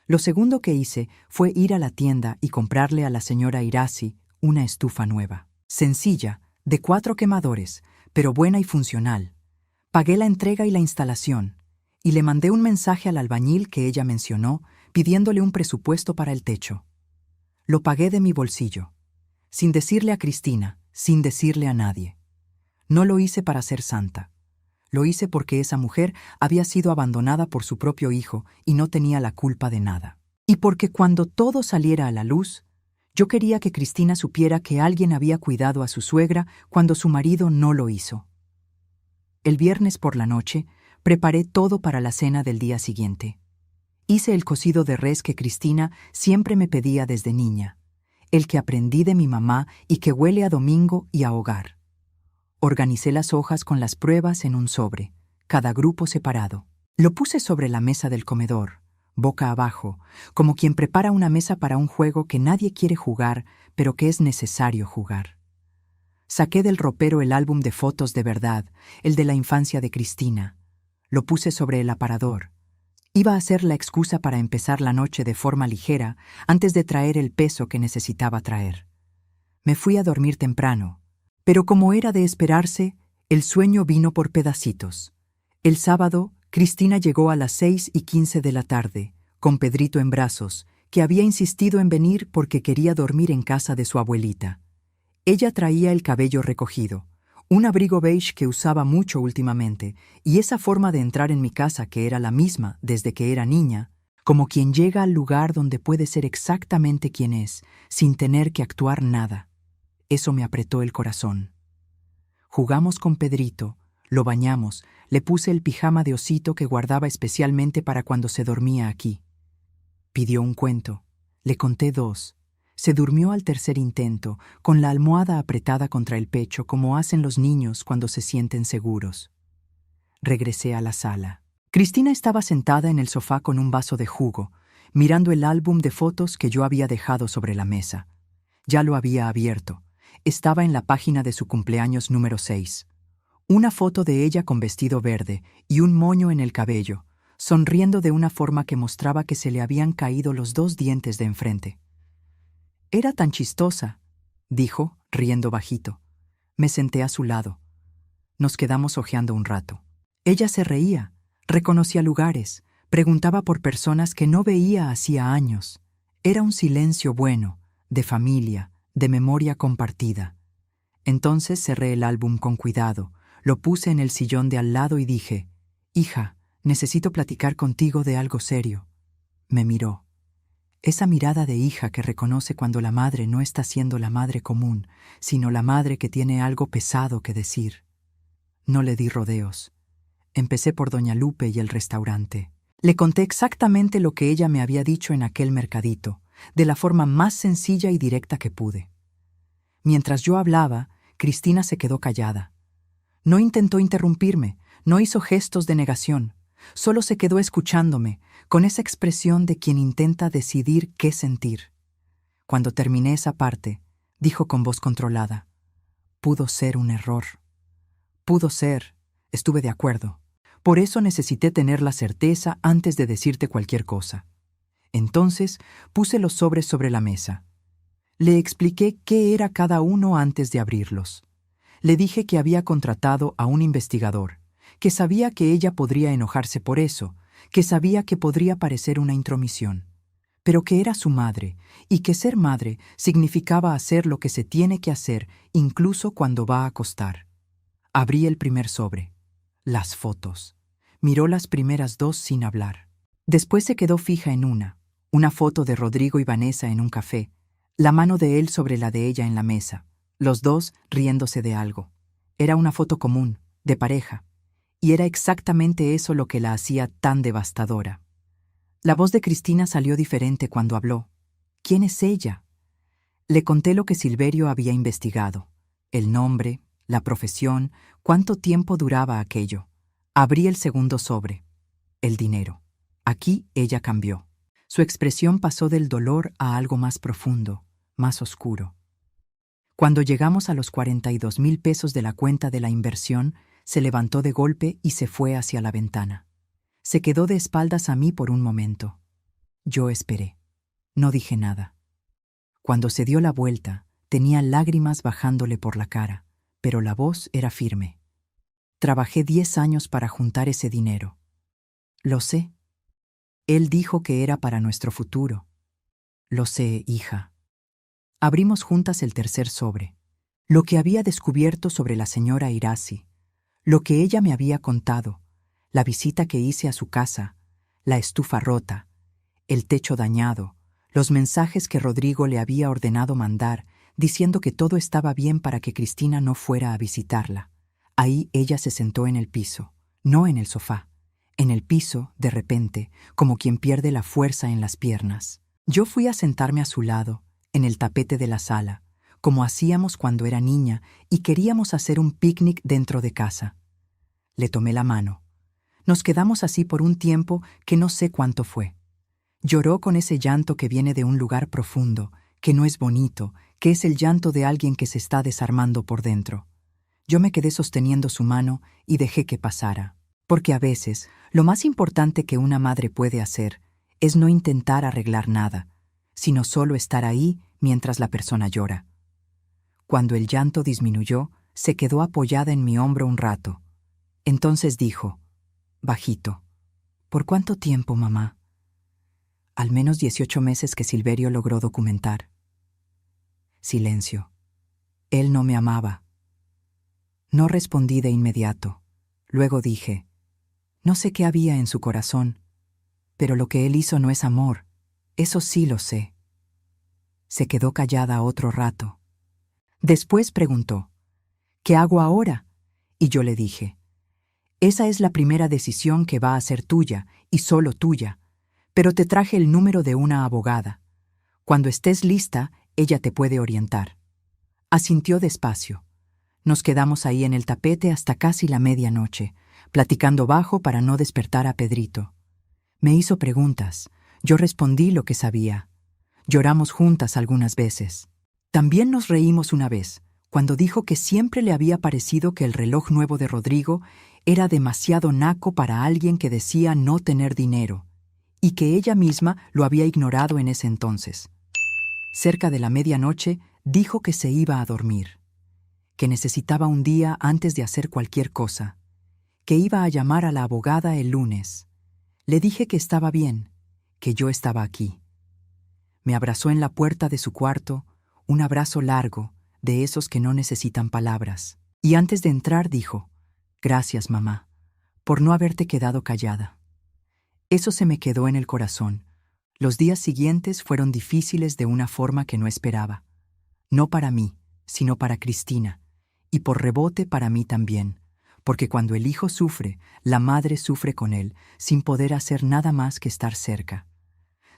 [SPEAKER 1] Lo segundo que hice fue ir a la tienda y comprarle a la señora Irasi una estufa nueva. Sencilla, de 4 quemadores, pero buena y funcional. Pagué la entrega y la instalación, y le mandé un mensaje al albañil que ella mencionó, pidiéndole un presupuesto para el techo. Lo pagué de mi bolsillo, sin decirle a Cristina, sin decirle a nadie. No lo hice para ser santa. Lo hice porque esa mujer había sido abandonada por su propio hijo y no tenía la culpa de nada. Y porque cuando todo saliera a la luz, yo quería que Cristina supiera que alguien había cuidado a su suegra cuando su marido no lo hizo. El viernes por la noche, preparé todo para la cena del día siguiente. Hice el cocido de res que Cristina siempre me pedía desde niña, el que aprendí de mi mamá y que huele a domingo y a hogar. Organicé las hojas con las pruebas en un sobre, cada grupo separado. Lo puse sobre la mesa del comedor, boca abajo, como quien prepara una mesa para un juego que nadie quiere jugar, pero que es necesario jugar. Saqué del ropero el álbum de fotos de verdad, el de la infancia de Cristina. Lo puse sobre el aparador. Iba a ser la excusa para empezar la noche de forma ligera antes de traer el peso que necesitaba traer. Me fui a dormir temprano, pero como era de esperarse, el sueño vino por pedacitos. El sábado, Cristina llegó a las 6:15 de la tarde, con Pedrito en brazos, que había insistido en venir porque quería dormir en casa de su abuelita. Ella traía el cabello recogido, un abrigo beige que usaba mucho últimamente, y esa forma de entrar en mi casa que era la misma desde que era niña, como quien llega al lugar donde puede ser exactamente quien es, sin tener que actuar nada. Eso me apretó el corazón. Jugamos con Pedrito, lo bañamos, le puse el pijama de osito que guardaba especialmente para cuando se dormía aquí. Pidió un cuento, le conté 2. Se durmió al tercer intento, con la almohada apretada contra el pecho como hacen los niños cuando se sienten seguros. Regresé a la sala. Cristina estaba sentada en el sofá con un vaso de jugo, mirando el álbum de fotos que yo había dejado sobre la mesa. Ya lo había abierto. Estaba en la página de su cumpleaños número 6. Una foto de ella con vestido verde y un moño en el cabello, sonriendo de una forma que mostraba que se le habían caído los 2 dientes de enfrente. «Era tan chistosa», dijo, riendo bajito. Me senté a su lado. Nos quedamos hojeando un rato. Ella se reía, reconocía lugares, preguntaba por personas que no veía hacía años. Era un silencio bueno, de familia, de memoria compartida. Entonces cerré el álbum con cuidado, lo puse en el sillón de al lado y dije: «Hija, necesito platicar contigo de algo serio». Me miró. Esa mirada de hija que reconoce cuando la madre no está siendo la madre común, sino la madre que tiene algo pesado que decir. No le di rodeos. Empecé por doña Lupe y el restaurante. Le conté exactamente lo que ella me había dicho en aquel mercadito, de la forma más sencilla y directa que pude. Mientras yo hablaba, Cristina se quedó callada. No intentó interrumpirme, no hizo gestos de negación, solo se quedó escuchándome, con esa expresión de quien intenta decidir qué sentir. Cuando terminé esa parte, dijo con voz controlada: «Pudo ser un error. Pudo ser, estuve de acuerdo. Por eso necesité tener la certeza antes de decirte cualquier cosa». Entonces puse los sobres sobre la mesa. Le expliqué qué era cada uno antes de abrirlos. Le dije que había contratado a un investigador, que sabía que ella podría enojarse por eso, que sabía que podría parecer una intromisión, pero que era su madre y que ser madre significaba hacer lo que se tiene que hacer incluso cuando va a acostar. Abrí el primer sobre. Las fotos. Miró las primeras 2 sin hablar. Después se quedó fija en una foto de Rodrigo y Vanessa en un café, la mano de él sobre la de ella en la mesa, los dos riéndose de algo. Era una foto común, de pareja, y era exactamente eso lo que la hacía tan devastadora. La voz de Cristina salió diferente cuando habló. ¿Quién es ella? Le conté lo que Silverio había investigado, el nombre, la profesión, cuánto tiempo duraba aquello. Abrí el segundo sobre. El dinero. Aquí ella cambió. Su expresión pasó del dolor a algo más profundo, más oscuro. Cuando llegamos a los 42,000 pesos de la cuenta de la inversión, se levantó de golpe y se fue hacia la ventana. Se quedó de espaldas a mí por un momento. Yo esperé. No dije nada. Cuando se dio la vuelta, tenía lágrimas bajándole por la cara, pero la voz era firme. Trabajé 10 años para juntar ese dinero. Lo sé. Él dijo que era para nuestro futuro. Lo sé, hija. Abrimos juntas el tercer sobre. Lo que había descubierto sobre la señora Irasi, lo que ella me había contado, la visita que hice a su casa, la estufa rota, el techo dañado, los mensajes que Rodrigo le había ordenado mandar, diciendo que todo estaba bien para que Cristina no fuera a visitarla. Ahí ella se sentó en el piso, no en el sofá. En el piso, de repente, como quien pierde la fuerza en las piernas. Yo fui a sentarme a su lado, en el tapete de la sala, como hacíamos cuando era niña y queríamos hacer un picnic dentro de casa. Le tomé la mano. Nos quedamos así por un tiempo que no sé cuánto fue. Lloró con ese llanto que viene de un lugar profundo, que no es bonito, que es el llanto de alguien que se está desarmando por dentro. Yo me quedé sosteniendo su mano y dejé que pasara. Porque a veces, lo más importante que una madre puede hacer es no intentar arreglar nada, sino solo estar ahí mientras la persona llora. Cuando el llanto disminuyó, se quedó apoyada en mi hombro un rato. Entonces dijo, bajito: «¿Por cuánto tiempo, mamá?» Al menos 18 meses que Silverio logró documentar. Silencio. Él no me amaba. No respondí de inmediato. Luego dije, no sé qué había en su corazón, pero lo que él hizo no es amor, eso sí lo sé. Se quedó callada otro rato. Después preguntó, ¿qué hago ahora? Y yo le dije, esa es la primera decisión que va a ser tuya, y solo tuya, pero te traje el número de una abogada. Cuando estés lista, ella te puede orientar. Asintió despacio. Nos quedamos ahí en el tapete hasta casi la medianoche, platicando bajo para no despertar a Pedrito. Me hizo preguntas. Yo respondí lo que sabía. Lloramos juntas algunas veces. También nos reímos una vez, cuando dijo que siempre le había parecido que el reloj nuevo de Rodrigo era demasiado naco para alguien que decía no tener dinero, y que ella misma lo había ignorado en ese entonces. Cerca de la medianoche dijo que se iba a dormir, que necesitaba un día antes de hacer cualquier cosa, que iba a llamar a la abogada el lunes. Le dije que estaba bien, que yo estaba aquí. Me abrazó en la puerta de su cuarto, un abrazo largo, de esos que no necesitan palabras. Y antes de entrar dijo: «Gracias, mamá, por no haberte quedado callada». Eso se me quedó en el corazón. Los días siguientes fueron difíciles de una forma que no esperaba. No para mí, sino para Cristina, y por rebote para mí también, porque cuando el hijo sufre, la madre sufre con él, sin poder hacer nada más que estar cerca.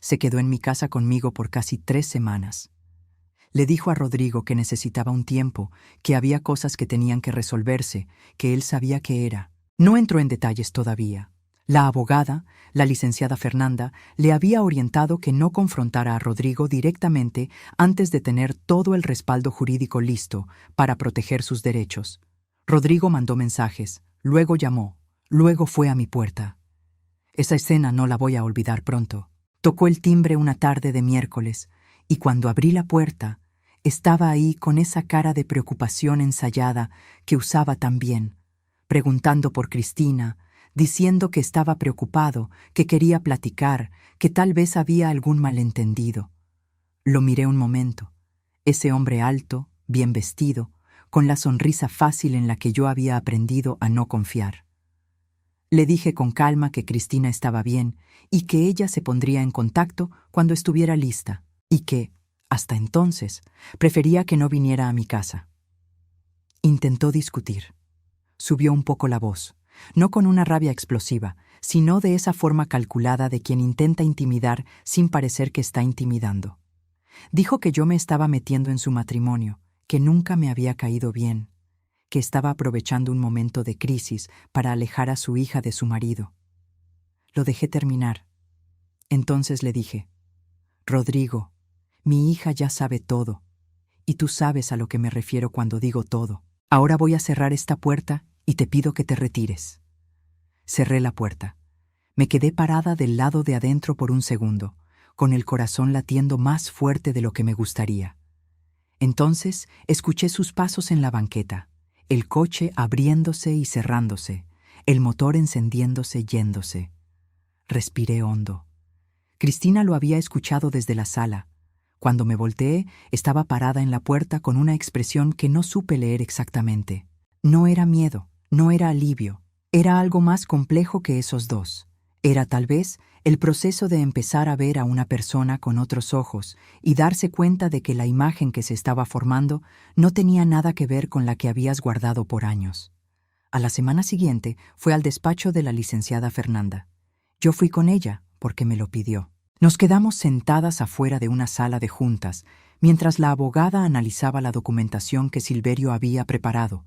[SPEAKER 1] Se quedó en mi casa conmigo por casi 3 semanas. Le dijo a Rodrigo que necesitaba un tiempo, que había cosas que tenían que resolverse, que él sabía qué era. No entró en detalles todavía. La abogada, la licenciada Fernanda, le había orientado que no confrontara a Rodrigo directamente antes de tener todo el respaldo jurídico listo para proteger sus derechos. Rodrigo mandó mensajes, luego llamó, luego fue a mi puerta. Esa escena no la voy a olvidar pronto. Tocó el timbre una tarde de miércoles, y cuando abrí la puerta, estaba ahí con esa cara de preocupación ensayada que usaba tan bien, preguntando por Cristina, diciendo que estaba preocupado, que quería platicar, que tal vez había algún malentendido. Lo miré un momento. Ese hombre alto, bien vestido, con la sonrisa fácil en la que yo había aprendido a no confiar. Le dije con calma que Cristina estaba bien y que ella se pondría en contacto cuando estuviera lista, y que, hasta entonces, prefería que no viniera a mi casa. Intentó discutir. Subió un poco la voz, no con una rabia explosiva, sino de esa forma calculada de quien intenta intimidar sin parecer que está intimidando. Dijo que yo me estaba metiendo en su matrimonio, que nunca me había caído bien, que estaba aprovechando un momento de crisis para alejar a su hija de su marido. Lo dejé terminar. Entonces le dije: «Rodrigo, mi hija ya sabe todo, y tú sabes a lo que me refiero cuando digo todo. Ahora voy a cerrar esta puerta y te pido que te retires». Cerré la puerta. Me quedé parada del lado de adentro por un segundo, con el corazón latiendo más fuerte de lo que me gustaría. Entonces escuché sus pasos en la banqueta, el coche abriéndose y cerrándose, el motor encendiéndose y yéndose. Respiré hondo. Cristina lo había escuchado desde la sala. Cuando me volteé, estaba parada en la puerta con una expresión que no supe leer exactamente. No era miedo, no era alivio, era algo más complejo que esos dos. Era tal vez el proceso de empezar a ver a una persona con otros ojos y darse cuenta de que la imagen que se estaba formando no tenía nada que ver con la que habías guardado por años. A la semana siguiente fue al despacho de la licenciada Fernanda. Yo fui con ella porque me lo pidió. Nos quedamos sentadas afuera de una sala de juntas, mientras la abogada analizaba la documentación que Silverio había preparado,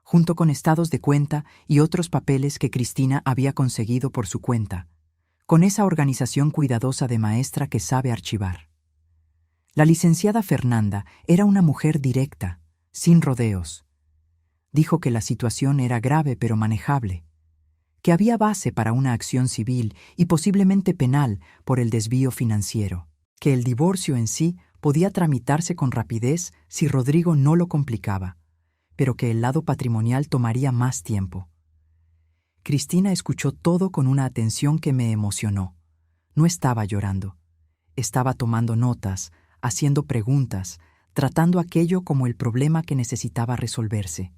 [SPEAKER 1] junto con estados de cuenta y otros papeles que Cristina había conseguido por su cuenta, con esa organización cuidadosa de maestra que sabe archivar. La licenciada Fernanda era una mujer directa, sin rodeos. Dijo que la situación era grave pero manejable, que había base para una acción civil y posiblemente penal por el desvío financiero, que el divorcio en sí podía tramitarse con rapidez si Rodrigo no lo complicaba, pero que el lado patrimonial tomaría más tiempo. Cristina escuchó todo con una atención que me emocionó. No estaba llorando. Estaba tomando notas, haciendo preguntas, tratando aquello como el problema que necesitaba resolverse.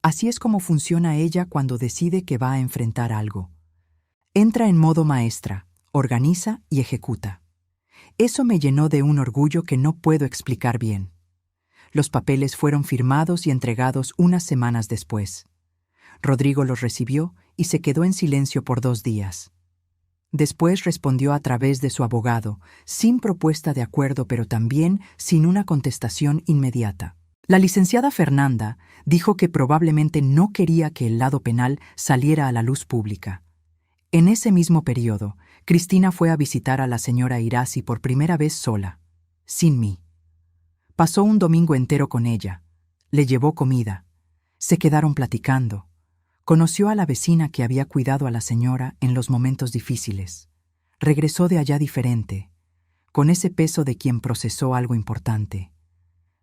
[SPEAKER 1] Así es como funciona ella cuando decide que va a enfrentar algo. Entra en modo maestra, organiza y ejecuta. Eso me llenó de un orgullo que no puedo explicar bien. Los papeles fueron firmados y entregados unas semanas después. Rodrigo los recibió y se quedó en silencio por 2 días. Después respondió a través de su abogado, sin propuesta de acuerdo, pero también sin una contestación inmediata. La licenciada Fernanda dijo que probablemente no quería que el lado penal saliera a la luz pública. En ese mismo periodo, Cristina fue a visitar a la señora Irasi por primera vez sola, sin mí. Pasó un domingo entero con ella. Le llevó comida. Se quedaron platicando. Conoció a la vecina que había cuidado a la señora en los momentos difíciles. Regresó de allá diferente, con ese peso de quien procesó algo importante.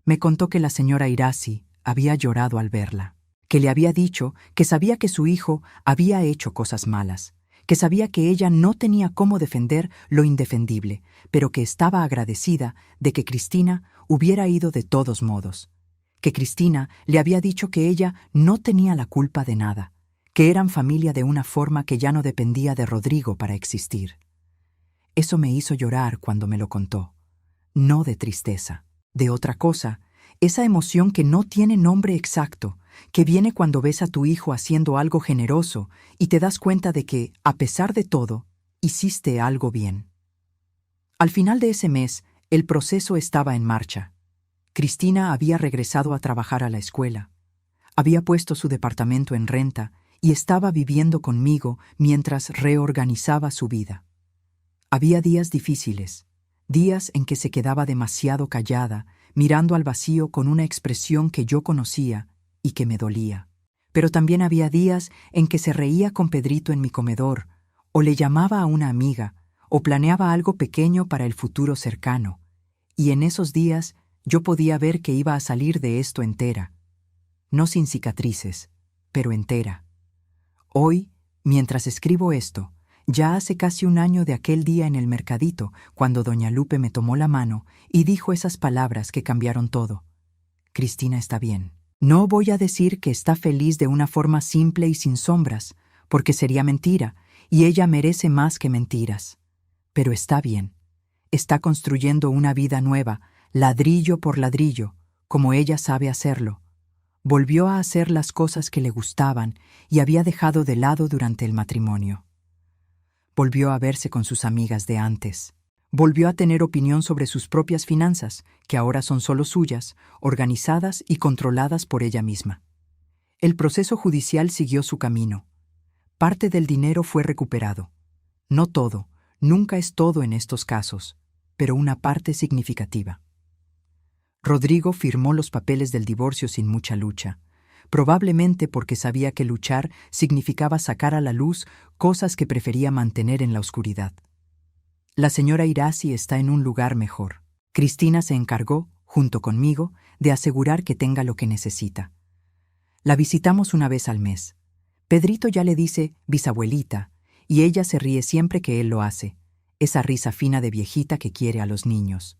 [SPEAKER 1] Me contó que la señora Irasi había llorado al verla, que le había dicho que sabía que su hijo había hecho cosas malas, que sabía que ella no tenía cómo defender lo indefendible, pero que estaba agradecida de que Cristina hubiera ido de todos modos, que Cristina le había dicho que ella no tenía la culpa de nada, que eran familia de una forma que ya no dependía de Rodrigo para existir. Eso me hizo llorar cuando me lo contó, no de tristeza, de otra cosa, esa emoción que no tiene nombre exacto, que viene cuando ves a tu hijo haciendo algo generoso y te das cuenta de que, a pesar de todo, hiciste algo bien. Al final de ese mes, el proceso estaba en marcha. Cristina había regresado a trabajar a la escuela. Había puesto su departamento en renta y estaba viviendo conmigo mientras reorganizaba su vida. Había días difíciles, días en que se quedaba demasiado callada, mirando al vacío con una expresión que yo conocía y que me dolía. Pero también había días en que se reía con Pedrito en mi comedor, o le llamaba a una amiga, o planeaba algo pequeño para el futuro cercano. Y en esos días yo podía ver que iba a salir de esto entera. No sin cicatrices, pero entera. Hoy, mientras escribo esto, ya hace casi un año de aquel día en el mercadito, cuando doña Lupe me tomó la mano y dijo esas palabras que cambiaron todo. Cristina está bien. No voy a decir que está feliz de una forma simple y sin sombras, porque sería mentira, y ella merece más que mentiras. Pero está bien. Está construyendo una vida nueva, ladrillo por ladrillo, como ella sabe hacerlo. Volvió a hacer las cosas que le gustaban y había dejado de lado durante el matrimonio. Volvió a verse con sus amigas de antes. Volvió a tener opinión sobre sus propias finanzas, que ahora son solo suyas, organizadas y controladas por ella misma. El proceso judicial siguió su camino. Parte del dinero fue recuperado. No todo, nunca es todo en estos casos, pero una parte significativa. Rodrigo firmó los papeles del divorcio sin mucha lucha, probablemente porque sabía que luchar significaba sacar a la luz cosas que prefería mantener en la oscuridad. La señora Irasi está en un lugar mejor. Cristina se encargó, junto conmigo, de asegurar que tenga lo que necesita. La visitamos una vez al mes. Pedrito ya le dice bisabuelita, y ella se ríe siempre que él lo hace, esa risa fina de viejita que quiere a los niños.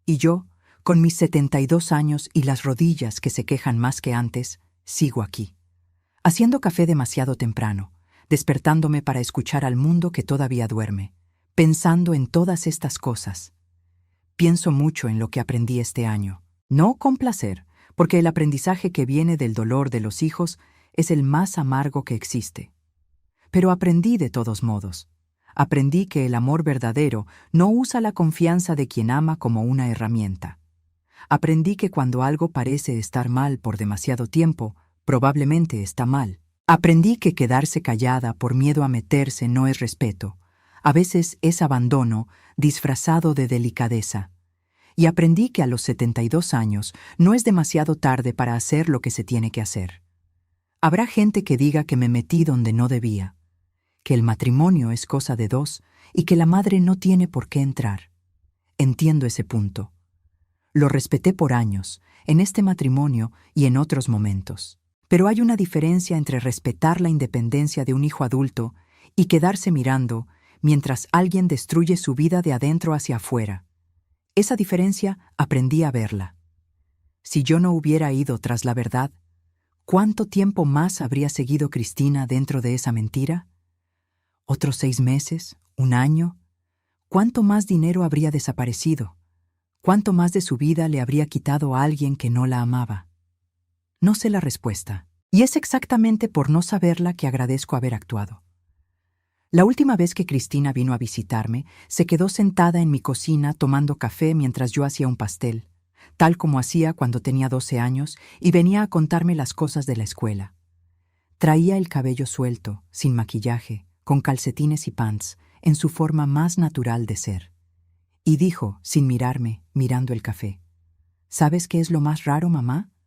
[SPEAKER 1] Y yo, con mis 72 años y las rodillas que se quejan más que antes, sigo aquí, haciendo café demasiado temprano, despertándome para escuchar al mundo que todavía duerme, pensando en todas estas cosas. Pienso mucho en lo que aprendí este año, no con placer, porque el aprendizaje que viene del dolor de los hijos es el más amargo que existe. Pero aprendí de todos modos. Aprendí que el amor verdadero no usa la confianza de quien ama como una herramienta. Aprendí que cuando algo parece estar mal por demasiado tiempo, probablemente está mal. Aprendí que quedarse callada por miedo a meterse no es respeto. A veces es abandono disfrazado de delicadeza. Y aprendí que a los 72 años no es demasiado tarde para hacer lo que se tiene que hacer. Habrá gente que diga que me metí donde no debía, que el matrimonio es cosa de dos y que la madre no tiene por qué entrar. Entiendo ese punto. Lo respeté por años, en este matrimonio y en otros momentos. Pero hay una diferencia entre respetar la independencia de un hijo adulto y quedarse mirando mientras alguien destruye su vida de adentro hacia afuera. Esa diferencia aprendí a verla. Si yo no hubiera ido tras la verdad, ¿cuánto tiempo más habría seguido Cristina dentro de esa mentira? ¿Otros 6 meses? ¿Un año? ¿Cuánto más dinero habría desaparecido? ¿Cuánto más de su vida le habría quitado a alguien que no la amaba? No sé la respuesta, y es exactamente por no saberla que agradezco haber actuado. La última vez que Cristina vino a visitarme, se quedó sentada en mi cocina tomando café mientras yo hacía un pastel, tal como hacía cuando tenía 12 años y venía a contarme las cosas de la escuela. Traía el cabello suelto, sin maquillaje, con calcetines y pants, en su forma más natural de ser. Y dijo, sin mirarme, mirando el café: ¿Sabes qué es lo más raro, mamá?